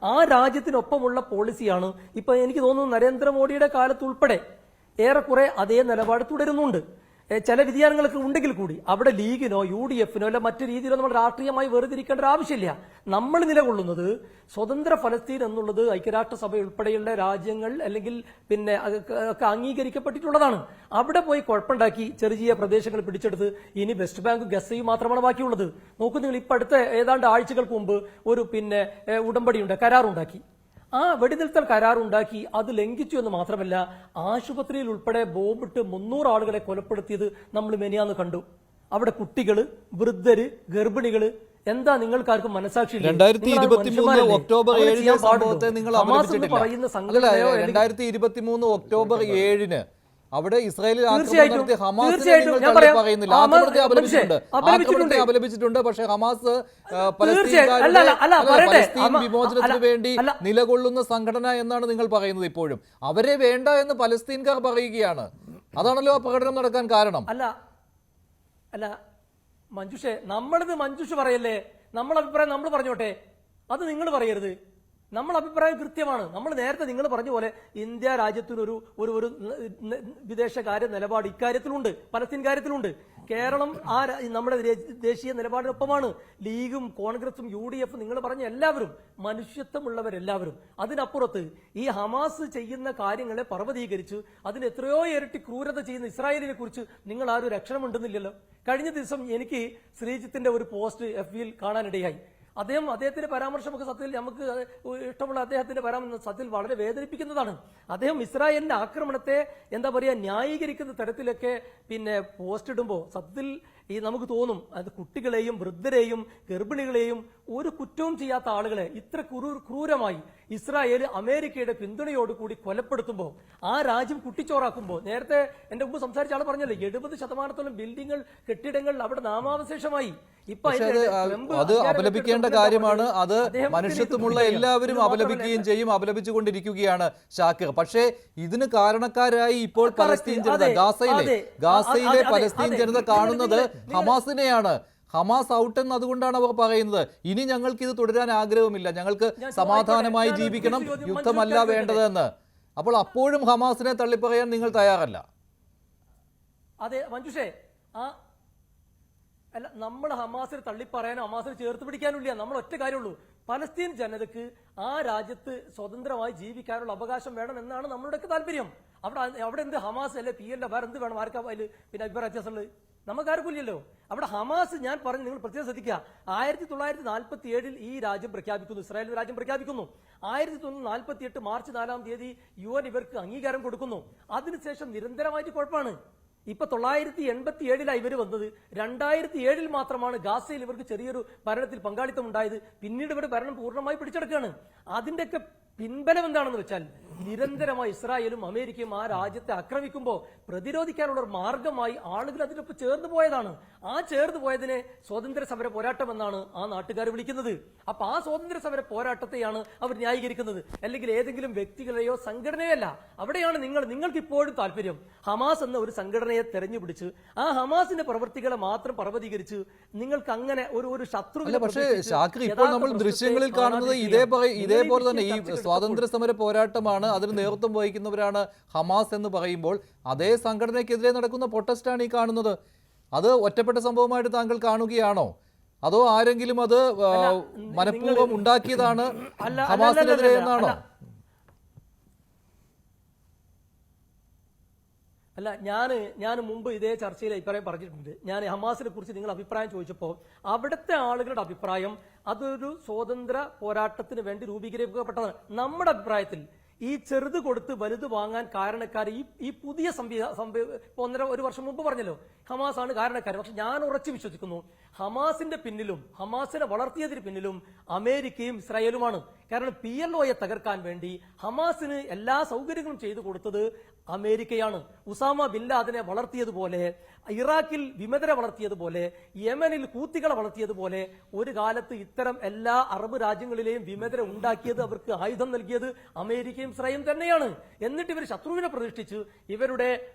ആ രാജ്യത്തിനൊപ്പമുള്ള പോളിസിയാണ് ഇപ്പൊ എനിക്ക് തോന്നുന്നു നരേന്ദ്രമോദിയുടെ കാലത്തുൾപ്പെടെ ഏറെക്കുറെ അതേ നിലപാട് തുടരുന്നുണ്ട്. ചില വ്യതിയാനങ്ങളൊക്കെ ഉണ്ടെങ്കിൽ കൂടി അവിടെ ലീഗിനോ UDF-നോ അല്ല മറ്റു രീതിയിലോ നമ്മൾ രാഷ്ട്രീയമായി വേർതിരിക്കേണ്ട ഒരു ആവശ്യമില്ല. നമ്മൾ നിലകൊള്ളുന്നത് സ്വതന്ത്ര ഫലസ്തീൻ എന്നുള്ളത് ഐക്യരാഷ്ട്രസഭ ഉൾപ്പെടെയുള്ള രാജ്യങ്ങൾ അല്ലെങ്കിൽ പിന്നെ ഒക്കെ അംഗീകരിക്കപ്പെട്ടിട്ടുള്ളതാണ്. അവിടെ പോയി കുഴപ്പമുണ്ടാക്കി ചെറിയ പ്രദേശങ്ങൾ പിടിച്ചെടുത്ത് ഇനി വെസ്റ്റ് ബാങ്ക് ഗസയും മാത്രമാണ് ബാക്കിയുള്ളത്. നോക്കൂ നിങ്ങൾ, ഇപ്പൊ അടുത്ത ഏതാണ്ട് ആഴ്ചകൾക്ക് മുമ്പ് ഒരു പിന്നെ ഉടമ്പടിയുണ്ട്, കരാറുണ്ടാക്കി. ആ വെടിനിർത്തൽ കരാറുണ്ടാക്കി അത് ലംഘിച്ചു എന്ന് മാത്രമല്ല ആശുപത്രിയിൽ ഉൾപ്പെടെ ബോംബിട്ട് 300 ആളുകളെ കൊലപ്പെടുത്തിയത് നമ്മൾ മെനിയാന്ന് കണ്ടു. അവിടെ കുട്ടികള്, വൃദ്ധര്, ഗർഭിണികള്. എന്താ നിങ്ങൾക്കാർക്കും മനസാക്ഷി? 2023 ഒക്ടോബർ 7 സംഭവത്തെ നിങ്ങൾ അപലപിച്ചിട്ടില്ല. 2023 ഒക്ടോബർ 7 അവിടെ ഇസ്രായേലിൽ അപലപിച്ചിട്ടുണ്ട്. പക്ഷെ ഹമാസ് പലസ്തീൻ വിമോചനത്തിന് വേണ്ടി നിലകൊള്ളുന്ന സംഘടന എന്നാണ് നിങ്ങൾ പറയുന്നത്. ഇപ്പോഴും അവരെ വേണ്ട എന്ന് പലസ്തീൻകാർ പറയുകയാണ്. അതാണല്ലോ ആ പ്രകടനം നടക്കാൻ കാരണം. അല്ല മഞ്ജുഷേ, മഞ്ജുഷ പറയല്ലേ, നമ്മളെ അഭിപ്രായം നമ്മൾ പറഞ്ഞോട്ടെ, അത് നിങ്ങൾ പറയരുത്. നമ്മൾ അഭിപ്രായം കൃത്യമാണ്. നമ്മൾ നേരത്തെ നിങ്ങൾ പറഞ്ഞ പോലെ ഇന്ത്യ രാജ്യത്തിനൊരു ഒരു ഒരു വിദേശകാര്യ നിലപാട് ഇക്കാര്യത്തിലുണ്ട്, പലസ്തീൻ കാര്യത്തിലുണ്ട്. കേരളം നമ്മുടെ ദേശീയ നിലപാടിനൊപ്പമാണ്. ലീഗും കോൺഗ്രസും UDF നിങ്ങൾ പറഞ്ഞ എല്ലാവരും മനുഷ്യത്വമുള്ളവരെല്ലാവരും. അതിനപ്പുറത്ത് ഈ ഹമാസ് ചെയ്യുന്ന കാര്യങ്ങളെ പർവ്വതീകരിച്ച് അതിന് എത്രയോ ഇരട്ടി ക്രൂരത ചെയ്യുന്ന ഇസ്രായേലിനെ കുറിച്ച് നിങ്ങൾ ആരും രക്ഷണമുണ്ടെന്നില്ലല്ലോ. കഴിഞ്ഞ ദിവസം എനിക്ക് ശ്രീജിത്തിന്റെ ഒരു പോസ്റ്റ് FB-യിൽ കാണാനിടയായി. അദ്ദേഹത്തിന്റെ പരാമർശമൊക്കെ സത്യത്തിൽ നമുക്ക് ഇഷ്ടമുള്ള അദ്ദേഹത്തിന്റെ പരാമർശം സത്യത്തിൽ വളരെ വേദനിപ്പിക്കുന്നതാണ്. അദ്ദേഹം ഇസ്രായേലിന്റെ ആക്രമണത്തെ എന്താ പറയുക ന്യായീകരിക്കുന്ന തരത്തിലൊക്കെ പിന്നെ പോസ്റ്റ് ഇടുമ്പോൾ സത്യത്തിൽ നമുക്ക് തോന്നും അത് കുട്ടികളെയും വൃദ്ധരെയും ഗർഭിണികളെയും ഒരു കുറ്റവും ചെയ്യാത്ത ആളുകളെ ഇത്ര ക്രൂരമായി ഇസ്രായേൽ അമേരിക്കയുടെ പിന്തുണയോടുകൂടി കൊലപ്പെടുത്തുമ്പോൾ, ആ രാജ്യം കുട്ടിച്ചോറാക്കുമ്പോൾ, നേരത്തെ എന്റെ മുമ്പ് സംസാരിച്ച ആൾ പറഞ്ഞല്ലോ 70% ബിൽഡിങ്ങുകൾ, കെട്ടിടങ്ങൾ അവിടെ നാമാവശേഷമായി. അത് അപലപിക്കേണ്ട കാര്യമാണ്. അത് മനുഷ്യത്വമുള്ള എല്ലാവരും അപലപിക്കുകയും ചെയ്യും, അപലപിച്ചുകൊണ്ടിരിക്കുകയാണ് ഷാക്കിർ. പക്ഷേ ഇതിന് കാരണക്കാരായി ഇപ്പോൾ പലസ്തീൻ ജനത, ഗാസയിലെ പലസ്തീൻ ജനത കാണുന്നത് ഹമാസിനെയാണ്. ഹമാസ് ഔട്ട് എന്ന് അതുകൊണ്ടാണ് അവർ പറയുന്നത്. ഇനി ഞങ്ങൾക്ക് ഇത് തുടരാൻ ആഗ്രഹമില്ല, ഞങ്ങൾക്ക് സമാധാനമായി ജീവിക്കണം, യുദ്ധമല്ല വേണ്ടതെന്ന്. അപ്പോൾ അപ്പോഴും ഹമാസിനെ തള്ളിപ്പറയാൻ നിങ്ങൾ തയ്യാറല്ല. അതെ മഞ്ജുഷേ, അല്ല നമ്മൾ ഹമാസിനെ തള്ളിപ്പറയാനോ ഹമാസിനെ ചേർത്ത് പിടിക്കാനില്ല. നമ്മൾ ഒറ്റ കാര്യമുള്ളൂ, പലസ്തീൻ ജനതക്ക് ആ രാജ്യത്ത് സ്വതന്ത്രമായി ജീവിക്കാനുള്ള അവകാശം വേണം എന്നാണ് നമ്മുടെയൊക്കെ താല്പര്യം. അവിടെ എന്ത് ഹമാസ് അല്ലെ PL വേറെ എന്ത് വേണം? ആർക്കാ അതിൽ പിന്നെ അഭിപ്രായ വ്യത്യാസമുള്ളത്? നമുക്കാർക്കില്ലല്ലോ. അവിടെ ഹമാസ്, ഞാൻ പറഞ്ഞു, നിങ്ങൾ പ്രത്യേകം ശ്രദ്ധിക്കുക, 1947 ഈ രാജ്യം പ്രഖ്യാപിക്കുന്നു, ഇസ്രായേൽ രാജ്യം പ്രഖ്യാപിക്കുന്നു. 1948 മാർച്ച് 4 UN ഇവർക്ക് അംഗീകാരം കൊടുക്കുന്നു. അതിനുശേഷം നിരന്തരമായിട്ട് കുഴപ്പമാണ്. ഇപ്പൊ 1987 ഇവർ വന്നത്. 2007 മാത്രമാണ് ഗാസയിൽ ഇവർക്ക് ചെറിയൊരു ഭരണത്തിൽ പങ്കാളിത്തം ഉണ്ടായത്. പിന്നീട് ഇവർ ഭരണം പൂർണ്ണമായി പിടിച്ചെടുക്കുകയാണ്. അതിന്റെയൊക്കെ പിൻബലം എന്താണെന്ന് വെച്ചാൽ നിരന്തരമായി ഇസ്രായേലും അമേരിക്കയും ആ രാജ്യത്തെ ആക്രമിക്കുമ്പോൾ പ്രതിരോധിക്കാനുള്ള ഒരു മാർഗമായി ആളുകൾ അതിനൊപ്പം ചേർന്ന് പോയതാണ്. ആ ചേർന്ന് പോയതിനെ സ്വാതന്ത്ര്യ സമര പോരാട്ടം എന്നാണ് ആ നാട്ടുകാർ വിളിക്കുന്നത്. അപ്പൊ ആ സ്വാതന്ത്ര്യ സമര പോരാട്ടത്തെയാണ് അവർ ന്യായീകരിക്കുന്നത്, അല്ലെങ്കിൽ ഏതെങ്കിലും വ്യക്തികളെയോ സംഘടനയോ അല്ല. അവിടെയാണ് നിങ്ങൾക്ക് ഇപ്പോഴും താല്പര്യം. ഹമാസ് എന്ന ഒരു സംഘടനയെ തെരഞ്ഞുപിടിച്ച് ആ ഹമാസിന്റെ പ്രവൃത്തികളെ മാത്രം പർവ്വതീകരിച്ച് നിങ്ങൾക്ക് അങ്ങനെ ഒരു ശത്രു. പക്ഷേ ഷാക്കിർ, ഇപ്പോൾ നമ്മൾ ദൃശ്യങ്ങളിൽ കാണുന്നത് ഇതേപോലെ തന്നെ ഈ സ്വാതന്ത്ര്യ സമര പോരാട്ടമാണ്, അതിന് നേതൃത്വം വഹിക്കുന്നവരാണ് ഹമാസ് എന്ന് പറയുമ്പോൾ അതേ സംഘടനയ്ക്കെതിരെ നടക്കുന്ന പ്രൊട്ടസ്റ്റാണ് ഈ കാണുന്നത്. അത് ഒറ്റപ്പെട്ട സംഭവമായിട്ട് താങ്കൾ കാണുകയാണോ? അതോ ആരെങ്കിലും അത് മനഃപൂർവ്വം ഉണ്ടാക്കിയതാണ് ഹമാസിനെതിരെ എന്നാണോ? അല്ല, ഞാൻ മുമ്പ് ഇതേ ചർച്ചയിൽ അഭിപ്രായം പറഞ്ഞിട്ടുണ്ട്. ഞാൻ ഹമാസിനെ കുറിച്ച് നിങ്ങൾ അഭിപ്രായം ചോദിച്ചപ്പോൾ അവിടുത്തെ ആളുകളുടെ അഭിപ്രായം അതൊരു സ്വതന്ത്ര പോരാട്ടത്തിന് വേണ്ടി രൂപീകരിക്കപ്പെട്ടതാണ്. നമ്മുടെ അഭിപ്രായത്തിൽ ഈ ചെറുത് കൊടുത്ത് വലുത് വാങ്ങാൻ കാരണക്കാർ ഈ പുതിയ ഒരു വർഷം മുമ്പ് പറഞ്ഞല്ലോ ഹമാസ് ആണ് കാരണക്കാർ. പക്ഷെ ഞാൻ ഉറച്ചു വിശ്വസിക്കുന്നു ഹമാസിന്റെ പിന്നിലും ഹമാസിനെ വളർത്തിയതിന് പിന്നിലും അമേരിക്കയും ഇസ്രായേലുമാണ്. കാരണം PLOയെ തകർക്കാൻ വേണ്ടി ഹമാസിന് എല്ലാ സൗകര്യങ്ങളും ചെയ്തു കൊടുത്തത് അമേരിക്കയാണ്. ഉസാമ ബിൻ ലാദനെ വളർത്തിയതുപോലെ, ഇറാഖിൽ വിമതരെ വളർത്തിയതുപോലെ, യമനിൽ ഹൂത്തികളെ വളർത്തിയതുപോലെ ഒരു കാലത്ത് ഇത്തരം എല്ലാ അറബ് രാജ്യങ്ങളിലെയും വിമതരെ ഉണ്ടാക്കിയത്, അവർക്ക് ആയുധം നൽകിയത് അമേരിക്കയും ഇസ്രായേലും തന്നെയാണ്. എന്നിട്ട് ഇവർ ശത്രുവിനെ പ്രതിഷ്ഠിച്ച് ഇവരുടെ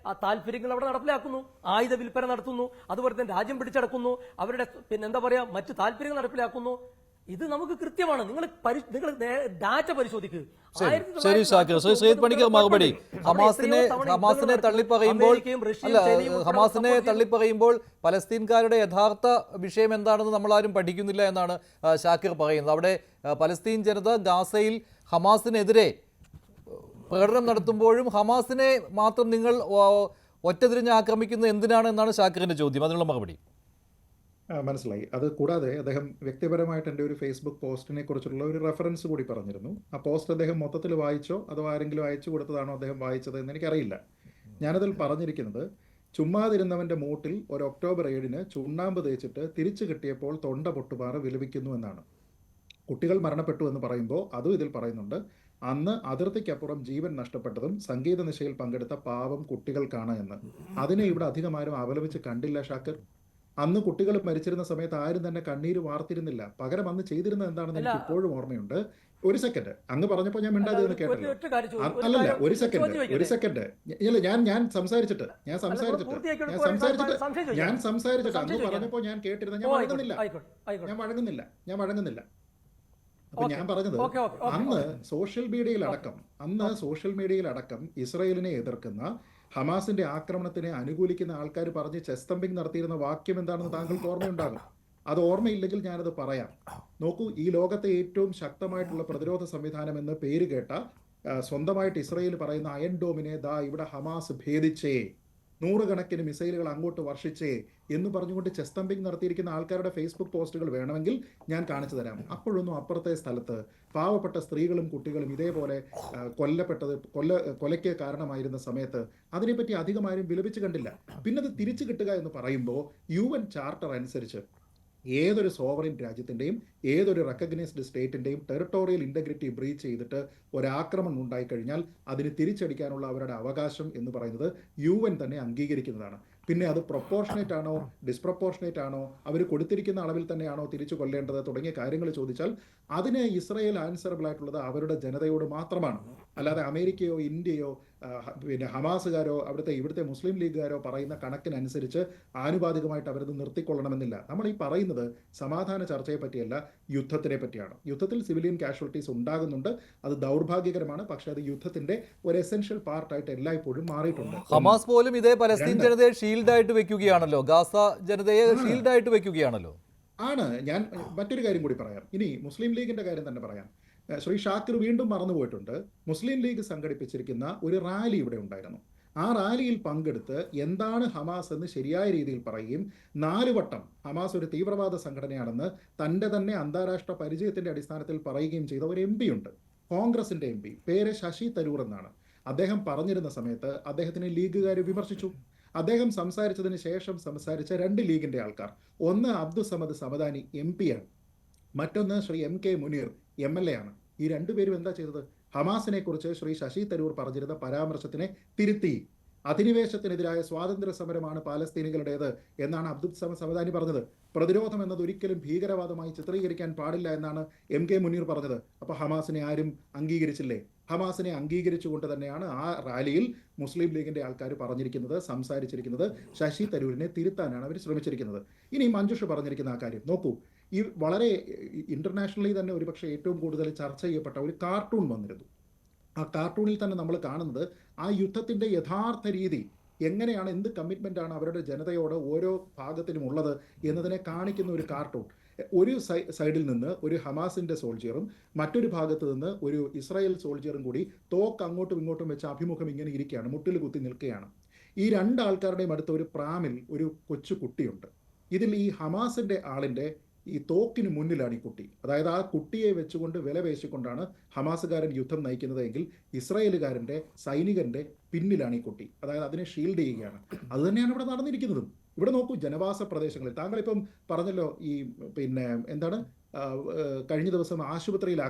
താല്പര്യങ്ങൾ അവിടെ നടപ്പിലാക്കുന്നു, ആയുധ വിൽപ്പന നടത്തുന്നു, അതുപോലെ തന്നെ രാജ്യം പിടിച്ചടക്കുന്നു, അവരുടെ മറ്റു താല്പര്യങ്ങൾ നടപ്പിലാക്കുന്നു. ഇത് നമുക്ക് കൃത്യമാണ്. നിങ്ങൾ ഡാറ്റ പരിശോധിക്കുക. ശരി ഷാക്കിർ. ശ്രീ സയ്യിദ് പണിക്കർ മറുപടി. ഹമാസിനെ തള്ളിപ്പറയുമ്പോൾ പലസ്തീൻകാരുടെ യഥാർത്ഥ വിഷയം എന്താണെന്ന് നമ്മൾ ആരും പഠിക്കുന്നില്ല എന്നാണ് ഷാക്കിർ പറയുന്നത്. അവിടെ പലസ്തീൻ ജനത ഗാസയിൽ ഹമാസിനെതിരെ പ്രകടനം നടത്തുമ്പോഴും ഹമാസിനെ മാത്രം നിങ്ങൾ ഒറ്റതിരിഞ്ഞ് ആക്രമിക്കുന്നത് എന്തിനാണ് എന്നാണ് ഷാക്കിറിന്റെ ചോദ്യം. അതിനുള്ള മറുപടി. മനസ്സിലായി. അത് കൂടാതെ അദ്ദേഹം വ്യക്തിപരമായിട്ട് എൻ്റെ ഒരു ഫേസ്ബുക്ക് പോസ്റ്റിനെ കുറിച്ചുള്ള ഒരു റെഫറൻസ് കൂടി പറഞ്ഞിരുന്നു. ആ പോസ്റ്റ് അദ്ദേഹം മൊത്തത്തിൽ വായിച്ചോ അതോ ആരെങ്കിലും അയച്ചു കൊടുത്തതാണോ അദ്ദേഹം വായിച്ചത് എന്ന് എനിക്കറിയില്ല. ഞാനതിൽ പറഞ്ഞിരിക്കുന്നത്, ചുമ്മാതിരുന്നവൻ്റെ മൂട്ടിൽ ഒരു ഒക്ടോബർ 7-ന് ചുണ്ണാമ്പ് തേച്ചിട്ട് തിരിച്ചു കിട്ടിയപ്പോൾ തൊണ്ട പൊട്ടുപാറ വിലപിക്കുന്നു എന്നാണ്. കുട്ടികൾ മരണപ്പെട്ടു എന്ന് പറയുമ്പോൾ അതും ഇതിൽ പറയുന്നുണ്ട്. അന്ന് അതിർത്തിക്കപ്പുറം ജീവൻ നഷ്ടപ്പെട്ടതും സംഗീത നിശയിൽ പങ്കെടുത്ത പാവം കുട്ടികൾക്കാണ് എന്ന്. അതിനെ ഇവിടെ അധികമാരും അപലപിച്ച് കണ്ടില്ല ഷാക്കിർ. അന്ന് കുട്ടികൾ മരിച്ചിരുന്ന സമയത്ത് ആരും തന്നെ കണ്ണീര് വാർത്തിരുന്നില്ല. പകരം അന്ന് ചെയ്തിരുന്നത് എന്താണെന്ന് എനിക്ക് ഇപ്പോഴും ഓർമ്മയുണ്ട്. ഒരു സെക്കൻഡ്, അങ്ങ് പറഞ്ഞപ്പോൾ ഞാൻ മിണ്ടാതെ കേട്ടല്ലോ. അല്ലല്ല, ഒരു സെക്കൻഡ് ഞാൻ സംസാരിച്ചിട്ട് അങ്ങ് പറഞ്ഞപ്പോൾ ഞാൻ കേട്ടിരുന്ന ഞാൻ വഴങ്ങുന്നില്ല. അപ്പൊ ഞാൻ പറഞ്ഞത്, അന്ന് സോഷ്യൽ മീഡിയയിലടക്കം ഇസ്രായേലിനെ എതിർക്കുന്ന ഹമാസിന്റെ ആക്രമണത്തിനെ അനുകൂലിക്കുന്ന ആൾക്കാർ പറഞ്ഞ് ചെസ്റ്റംപിംഗ് നടത്തിയിരുന്ന വാക്യം എന്താണെന്ന് താങ്കൾക്ക് ഓർമ്മയുണ്ടാകും. അത് ഓർമ്മയില്ലെങ്കിൽ ഞാനത് പറയാം. നോക്കൂ, ഈ ലോകത്തെ ഏറ്റവും ശക്തമായിട്ടുള്ള പ്രതിരോധ സംവിധാനം എന്ന് പേര് കേട്ട സ്വന്തമായിട്ട് ഇസ്രായേൽ പറയുന്ന അയൺ ഡോമിനെ ദാ ഇവിടെ ഹമാസ് ഭേദിച്ചേ, 100 കണക്കിന് മിസൈലുകൾ അങ്ങോട്ട് വർഷിച്ചേ എന്ന് പറഞ്ഞുകൊണ്ട് ചെസ്റ്റംപിംഗ് നടത്തിയിരിക്കുന്ന ആൾക്കാരുടെ ഫേസ്ബുക്ക് പോസ്റ്റുകൾ വേണമെങ്കിൽ ഞാൻ കാണിച്ചു തരാം. അപ്പോഴൊന്നും അപ്പുറത്തെ സ്ഥലത്ത് പാവപ്പെട്ട സ്ത്രീകളും കുട്ടികളും ഇതേപോലെ കൊലയ്ക്ക് കാരണമായിരുന്ന സമയത്ത് അതിനെപ്പറ്റി അധികമാരും വിലപിച്ച് കണ്ടില്ല. പിന്നെ അത് തിരിച്ചു കിട്ടുക എന്ന് പറയുമ്പോൾ UN ചാർട്ടർ അനുസരിച്ച് ഏതൊരു സോവറിൻ രാജ്യത്തിൻ്റെയും ഏതൊരു റെക്കഗ്നൈസ്ഡ് സ്റ്റേറ്റിൻ്റെയും ടെറിട്ടോറിയൽ ഇൻറ്റഗ്രിറ്റി ബ്രീച്ച് ചെയ്തിട്ട് ഒരാക്രമണം ഉണ്ടായിക്കഴിഞ്ഞാൽ അതിന് തിരിച്ചടിക്കാനുള്ള അവരുടെ അവകാശം എന്ന് പറയുന്നത് UN തന്നെ അംഗീകരിക്കുന്നതാണ്. പിന്നെ അത് പ്രൊപ്പോർഷനേറ്റ് ആണോ ഡിസ്പ്രപ്പോർഷനേറ്റ് ആണോ, അവർ കൊടുത്തിരിക്കുന്ന അളവിൽ തന്നെയാണോ തിരിച്ചു കൊല്ലേണ്ടത് തുടങ്ങിയ കാര്യങ്ങൾ ചോദിച്ചാൽ അതിന് ഇസ്രായേൽ ആൻസറബിൾ ആയിട്ടുള്ളത് അവരുടെ ജനതയോട് മാത്രമാണ്. അല്ലാതെ അമേരിക്കയോ ഇന്ത്യയോ പിന്നെ ഹമാസുകാരോ ഇവിടുത്തെ മുസ്ലിം ലീഗുകാരോ പറയുന്ന കണക്കിനനുസരിച്ച് ആനുപാതികമായിട്ട് അവരത് നിർത്തിക്കൊള്ളണമെന്നില്ല. നമ്മൾ ഈ പറയുന്നത് സമാധാന ചർച്ചയെ പറ്റിയല്ല, യുദ്ധത്തിനെ പറ്റിയാണ്. യുദ്ധത്തിൽ സിവിലിയൻ കാഷ്വാലിറ്റീസ് ഉണ്ടാകുന്നുണ്ട്, അത് ദൗർഭാഗ്യകരമാണ്. പക്ഷെ അത് യുദ്ധത്തിന്റെ ഒരു എസെൻഷ്യൽ പാർട്ടായിട്ട് എല്ലായ്പ്പോഴും മാറിയിട്ടുണ്ട്. ഹമാസ് പോലും ഇതേ പലസ്തീൻ ജനതയെ ഷീൽഡായിട്ട് വെക്കുകയാണല്ലോ, ഗാസ ജനതയെ ഷീൽഡായിട്ട് വെക്കുകയാണല്ലോ. ആണ്. ഞാൻ മറ്റൊരു കാര്യം കൂടി പറയാം. ഇനി മുസ്ലിം ലീഗിന്റെ കാര്യം തന്നെ പറയാം. ശ്രീ ഷാക്കിർ വീണ്ടും മറന്നുപോയിട്ടുണ്ട്. മുസ്ലിം ലീഗ് സംഘടിപ്പിച്ചിരിക്കുന്ന ഒരു റാലി ഇവിടെ ഉണ്ടായിരുന്നു. ആ റാലിയിൽ പങ്കെടുത്ത് എന്താണ് ഹമാസ് എന്ന് ശരിയായ രീതിയിൽ പറയുകയും 4 വട്ടം ഹമാസ് ഒരു തീവ്രവാദ സംഘടനയാണെന്ന് തൻ്റെ തന്നെ അന്താരാഷ്ട്ര പരിചയത്തിന്റെ അടിസ്ഥാനത്തിൽ പറയുകയും ചെയ്ത ഒരു MP ഉണ്ട്, കോൺഗ്രസിന്റെ MP, പേര് ശശി തരൂർ എന്നാണ്. അദ്ദേഹം പറഞ്ഞിരുന്ന സമയത്ത് അദ്ദേഹത്തിനെ ലീഗുകാർ വിമർശിച്ചു. അദ്ദേഹം സംസാരിച്ചതിന് ശേഷം സംസാരിച്ച 2 ലീഗിന്റെ ആൾക്കാർ, ഒന്ന് അബ്ദുസമദ് സമദാനി MP ആണ്, മറ്റൊന്ന് ശ്രീ MK മുനീർ MLA ആണ്. ഈ 2 പേരും എന്താ ചെയ്തത്? ഹമാസിനെ കുറിച്ച് ശ്രീ ശശി തരൂർ പറഞ്ഞിരുന്ന പരാമർശത്തിനെ തിരുത്തി. അധിനിവേശത്തിനെതിരായ സ്വാതന്ത്ര്യ സമരമാണ് പാലസ്തീനികളുടേത് എന്നാണ് അബ്ദുൽ സമദാനി പറഞ്ഞത്. പ്രതിരോധം എന്നത് ഒരിക്കലും ഭീകരവാദമായി ചിത്രീകരിക്കാൻ പാടില്ല എന്നാണ് MK മുനീർ പറഞ്ഞത്. അപ്പോൾ ഹമാസിനെ ആരും അംഗീകരിച്ചില്ലേ? ഹമാസിനെ അംഗീകരിച്ചുകൊണ്ട് തന്നെയാണ് ആ റാലിയിൽ മുസ്ലിം ലീഗിന്റെ ആൾക്കാർ പറഞ്ഞിരിക്കുന്നത്, സംസാരിച്ചിരിക്കുന്നത്. ശശി തരൂരിനെ തിരുത്താനാണ് അവർ ശ്രമിച്ചിരിക്കുന്നത്. ഇനി മഞ്ജുഷ പറഞ്ഞിരിക്കുന്ന ആ കാര്യം നോക്കൂ. ഈ വളരെ ഇന്റർനാഷണലി തന്നെ ഒരുപക്ഷെ ഏറ്റവും കൂടുതൽ ചർച്ച ചെയ്യപ്പെട്ട ഒരു കാർട്ടൂൺ വന്നിരുന്നു. ആ കാർട്ടൂണിൽ തന്നെ നമ്മൾ കാണുന്നത് ആ യുദ്ധത്തിന്റെ യഥാർത്ഥ രീതി എങ്ങനെയാണ്, എന്ത് കമ്മിറ്റ്മെന്റ് ആണ് അവരുടെ ജനതയോട് ഓരോ ഭാഗത്തിനും ഉള്ളത് എന്നതിനെ കാണിക്കുന്ന ഒരു കാർട്ടൂൺ. ഒരു സൈഡിൽ നിന്ന് ഒരു ഹമാസിന്റെ സോൾജിയറും മറ്റൊരു ഭാഗത്ത് നിന്ന് ഒരു ഇസ്രായേൽ സോൾജിയറും കൂടി തോക്ക് അങ്ങോട്ടും ഇങ്ങോട്ടും വെച്ച് അഭിമുഖം ഇങ്ങനെ ഇരിക്കുകയാണ്, മുട്ടിൽ കുത്തി നിൽക്കുകയാണ്. ഈ 2 ആൾക്കാരുടെയും അടുത്ത് ഒരു പ്രാമിൽ ഒരു കൊച്ചു കുട്ടിയുണ്ട്. ഇതിൽ ഈ ഹമാസിന്റെ ആളിന്റെ ഈ തോക്കിന് മുന്നിലാണ് ഈ കുട്ടി. അതായത് ആ കുട്ടിയെ വെച്ചുകൊണ്ട് വില പേശിക്കൊണ്ടാണ് ഹമാസുകാരൻ യുദ്ധം നയിക്കുന്നത് എങ്കിൽ ഇസ്രായേലുകാരൻ്റെ സൈനികന്റെ പിന്നിലാണ് ഈ കുട്ടി. അതായത് അതിനെ ഷീൽഡ് ചെയ്യുകയാണ്. അത് തന്നെയാണ് ഇവിടെ നടന്നിരിക്കുന്നതും. ഇവിടെ നോക്കൂ, ജനവാസ പ്രദേശങ്ങളിൽ താങ്കളിപ്പം പറഞ്ഞല്ലോ, ഈ പിന്നെ എന്താണ് കഴിഞ്ഞ ദിവസം ആശുപത്രിയിൽ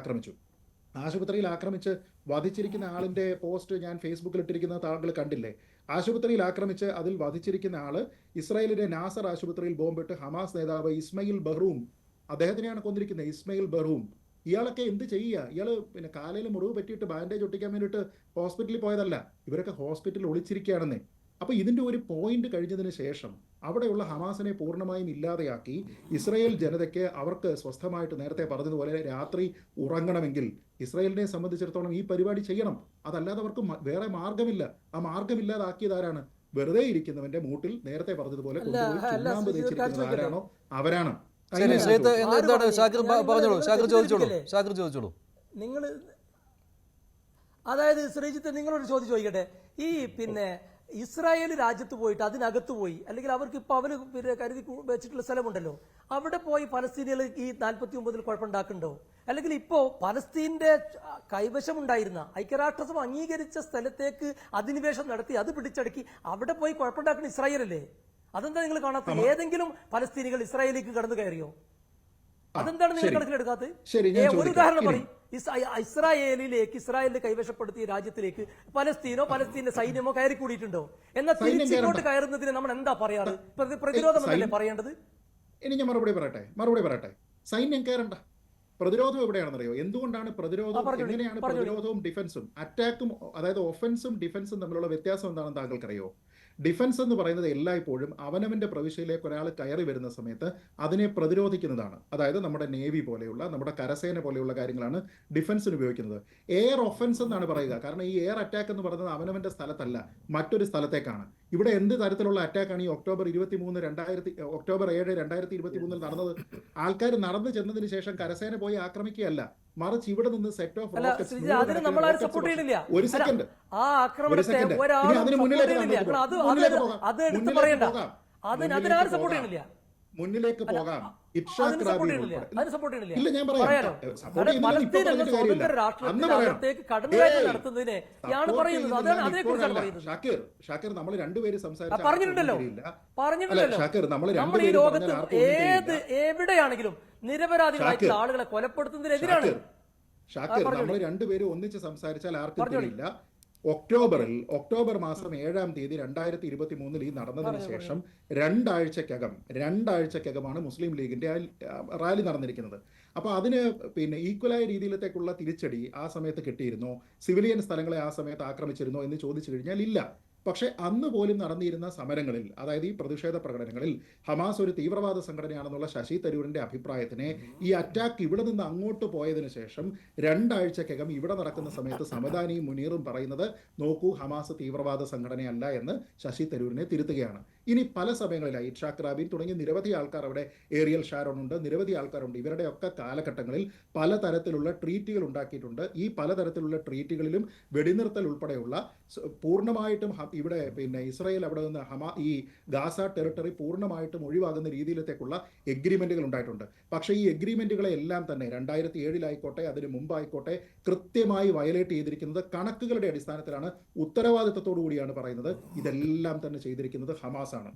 ആക്രമിച്ച് വധിച്ചിരിക്കുന്ന ആളിന്റെ പോസ്റ്റ് ഞാൻ ഫേസ്ബുക്കിൽ ഇട്ടിരിക്കുന്നത് താങ്കൾ കണ്ടില്ലേ? ആശുപത്രിയിൽ ആക്രമിച്ച് അതിൽ വധിച്ചിരിക്കുന്ന ആള് ഇസ്രായേലിന്റെ നാസർ ആശുപത്രിയിൽ ബോംബിട്ട് ഹമാസ് നേതാവ് ഇസ്മയിൽ ബഹ്റൂം, അദ്ദേഹത്തിനെയാണ് കൊന്നിരിക്കുന്നത്. ഇസ്മയിൽ ബഹ്റൂം ഇയാളൊക്കെ എന്ത് ചെയ്യുക? ഇയാള് പിന്നെ കാലയിൽ മുറിവ് പറ്റിയിട്ട് ബാൻഡേജ് ഒട്ടിക്കാൻ വേണ്ടിയിട്ട് ഹോസ്പിറ്റലിൽ പോയതല്ല. ഇവരൊക്കെ ഹോസ്പിറ്റലിൽ ഒളിച്ചിരിക്കുകയാണെന്നേ. അപ്പോൾ ഇതിൻ്റെ ഒരു പോയിന്റ് കഴിഞ്ഞതിന് ശേഷം അവിടെയുള്ള ഹമാസിനെ പൂർണ്ണമായും ഇല്ലാതെയാക്കി ഇസ്രായേൽ ജനതയ്ക്ക് അവർക്ക് സ്വസ്ഥമായിട്ട് നേരത്തെ പറഞ്ഞതുപോലെ രാത്രി ഉറങ്ങണമെങ്കിൽ ഇസ്രായേലിനെ സംബന്ധിച്ചിടത്തോളം ഈ പരിപാടി ചെയ്യണം. അതല്ലാതെ അവർക്ക് വേറെ മാർഗമില്ല. ആ മാർഗമില്ലാതാക്കിയത് ആരാണ്? വെറുതെ ഇരിക്കുന്നവന്റെ മൂട്ടിൽ നേരത്തെ പറഞ്ഞതുപോലെ കൊണ്ടുപോയി ചുണ്ണാമ്പ് തേച്ചിരിക്കുന്നത് ആരാണോ അവരാണ്. ശരി, ശ്രീത്ത് എന്താണ് ഷാക്കിർ പറഞ്ഞോളൂ, ഷാക്കിർ ചോദിച്ചോളൂ. നിങ്ങൾ അതായത് ശ്രീജിത്ത്, നിങ്ങളൊരു ചോദ്യം ചോദിക്കട്ടെ. ഈ പിന്നെ ഇസ്രായേൽ രാജ്യത്ത് പോയിട്ട് അതിനകത്ത് പോയി, അല്ലെങ്കിൽ അവർക്ക് ഇപ്പൊ അവര് പിന്നെ കരുതി വെച്ചിട്ടുള്ള സ്ഥലമുണ്ടല്ലോ, അവിടെ പോയി പലസ്തീനികൾ ഈ 49 കുഴപ്പമുണ്ടാക്കുന്നുണ്ടോ? അല്ലെങ്കിൽ ഇപ്പോ പലസ്തീന്റെ കൈവശമുണ്ടായിരുന്ന ഐക്യരാഷ്ട്രസഭ അംഗീകരിച്ച സ്ഥലത്തേക്ക് അധിനിവേശം നടത്തി അത് പിടിച്ചടക്കി അവിടെ പോയി കുഴപ്പമുണ്ടാക്കുന്ന ഇസ്രായേലല്ലേ? അതെന്താ നിങ്ങൾ കാണാത്ത? ഏതെങ്കിലും പലസ്തീനികൾ ഇസ്രായേലിലേക്ക് കടന്നു കയറിയോ? അതെന്താണ് നിങ്ങൾ കണക്കിലെടുക്കാത്തത്? ഒരു ഉദാഹരണം പറയും. ഇസ്രായേലിലേക്ക്, ഇസ്രായേലിനെ കൈവശപ്പെടുത്തിയ രാജ്യത്തിലേക്ക് പലസ്തീന്റെ സൈന്യമോ കയറി കൂടിയിട്ടുണ്ടോ? എന്നാൽ തിരിച്ചിങ്ങോട്ട് കയറുന്നതിന് നമ്മൾ എന്താ പറയാറ്? പ്രതിരോധമല്ലേ പറയേണ്ടത്? ഇനി ഞാൻ മറുപടി പറയട്ടെ. സൈന്യം കയറണ്ട. പ്രതിരോധം എവിടെയാണെന്നറിയോ? എന്തുകൊണ്ടാണ് പ്രതിരോധം? എങ്ങനെയാണ് പ്രതിരോധവും ഡിഫൻസും അറ്റാക്കും, അതായത് ഒഫൻസും ഡിഫൻസും തമ്മിലുള്ള വ്യത്യാസം എന്താണെന്ന് താങ്കൾക്കറിയോ? ഡിഫൻസ് എന്ന് പറയുന്നത് എല്ലായ്പ്പോഴും അവനവന്റെ പ്രവിശ്യയിലേക്ക് ഒരാൾ കയറി വരുന്ന സമയത്ത് അതിനെ പ്രതിരോധിക്കുന്നതാണ്. അതായത് നമ്മുടെ നേവി പോലെയുള്ള, നമ്മുടെ കരസേന പോലെയുള്ള കാര്യങ്ങളാണ് ഡിഫൻസിന് ഉപയോഗിക്കുന്നത്. എയർ ഒഫൻസ് എന്നാണ് പറയുക. കാരണം ഈ എയർ അറ്റാക്ക് എന്ന് പറയുന്നത് അവനവന്റെ സ്ഥലത്തല്ല, മറ്റൊരു സ്ഥലത്തേക്കാണ്. ഇവിടെ എന്ത് തരത്തിലുള്ള അറ്റാക്കാണ് ഈ ഒക്ടോബർ 7, 2023 നടന്നത്? ആൾക്കാർ നടന്നു ചെന്നതിന് ശേഷം കരസേന പോയി ആക്രമിക്കുകയല്ല, മറിച്ച് ഇവിടെ നിന്ന് സെറ്റ് ഓഫ് ഒരു സെക്കൻഡ്, അതിന് മുന്നിലേക്ക് പോകാം. ഇല്ല, ഞാൻ പറയാം. ഷാക്കിർ, നമ്മൾ രണ്ടുപേരും പറഞ്ഞിട്ടുണ്ടല്ലോ. എവിടെയാണെങ്കിലും നിരപരാധികളായിട്ടുള്ള ആളുകളെ കൊലപ്പെടുത്തുന്നതിനെതിരാണ്. ഷാക്കിർ, നമ്മൾ രണ്ടുപേരും ഒന്നിച്ച് സംസാരിച്ചാൽ ആർക്കും കഴിയില്ല. ഒക്ടോബർ മാസം 7-ാം തീയതി 2023 ഈ നടന്നതിന് ശേഷം രണ്ടാഴ്ചക്കകമാണ് മുസ്ലിം ലീഗിന്റെ റാലി നടന്നിരിക്കുന്നത്. അപ്പോൾ അതിന് പിന്നെ ഈക്വലായ രീതിയിലത്തേക്കുള്ള തിരിച്ചടി ആ സമയത്ത് കിട്ടിയിരുന്നോ? സിവിലിയൻ സ്ഥലങ്ങളെ ആ സമയത്ത് ആക്രമിച്ചിരുന്നോ എന്ന് ചോദിച്ചു കഴിഞ്ഞാൽ ഇല്ല. പക്ഷെ അന്ന് പോലും നടന്നിരുന്ന സമരങ്ങളിൽ, അതായത് ഈ പ്രതിഷേധ പ്രകടനങ്ങളിൽ ഹമാസ് ഒരു തീവ്രവാദ സംഘടനയാണെന്നുള്ള ശശി തരൂരിന്റെ അഭിപ്രായത്തിനെ ഈ അറ്റാക്ക് ഇവിടെ നിന്ന് അങ്ങോട്ട് പോയതിനു ശേഷം 2 ആഴ്ചക്കകം ഇവിടെ നടക്കുന്ന സമയത്ത് സമദാനിയും മുനീറും പറയുന്നത്, നോക്കൂ, ഹമാസ് തീവ്രവാദ സംഘടനയല്ല എന്ന് ശശി തരൂരിനെ തിരുത്തുകയാണ്. ഇനി പല സമയങ്ങളിലായി ഇഷാഖ് റാബിൻ തുടങ്ങി നിരവധി ആൾക്കാർ, അവിടെ ഏറിയൽ ഷാരോൺ ഉണ്ട്, നിരവധി ആൾക്കാരുണ്ട്. ഇവരുടെയൊക്കെ കാലഘട്ടങ്ങളിൽ പലതരത്തിലുള്ള ട്രീറ്റുകൾ ഉണ്ടാക്കിയിട്ടുണ്ട്. ഈ പലതരത്തിലുള്ള ട്രീറ്റുകളിലും വെടിനിർത്തൽ ഉൾപ്പെടെയുള്ള പൂർണ്ണമായിട്ടും ഇവിടെ പിന്നെ ഇസ്രായേൽ അവിടെ നിന്ന് ഈ ഗാസ ടെറിട്ടറി പൂർണ്ണമായിട്ടും ഒഴിവാകുന്ന രീതിയിലത്തേക്കുള്ള എഗ്രിമെന്റുകൾ ഉണ്ടായിട്ടുണ്ട്. പക്ഷേ ഈ എഗ്രിമെന്റുകളെ എല്ലാം തന്നെ 2007 അതിന് മുമ്പായിക്കോട്ടെ കൃത്യമായി വയലേറ്റ് ചെയ്തിരിക്കുന്നത് കണക്കുകളുടെ അടിസ്ഥാനത്തിലാണ്. ഉത്തരവാദിത്തത്തോടു കൂടിയാണ് പറയുന്നത്. ഇതെല്ലാം തന്നെ ചെയ്തിരിക്കുന്നത് ഹമാസ് ആണ്.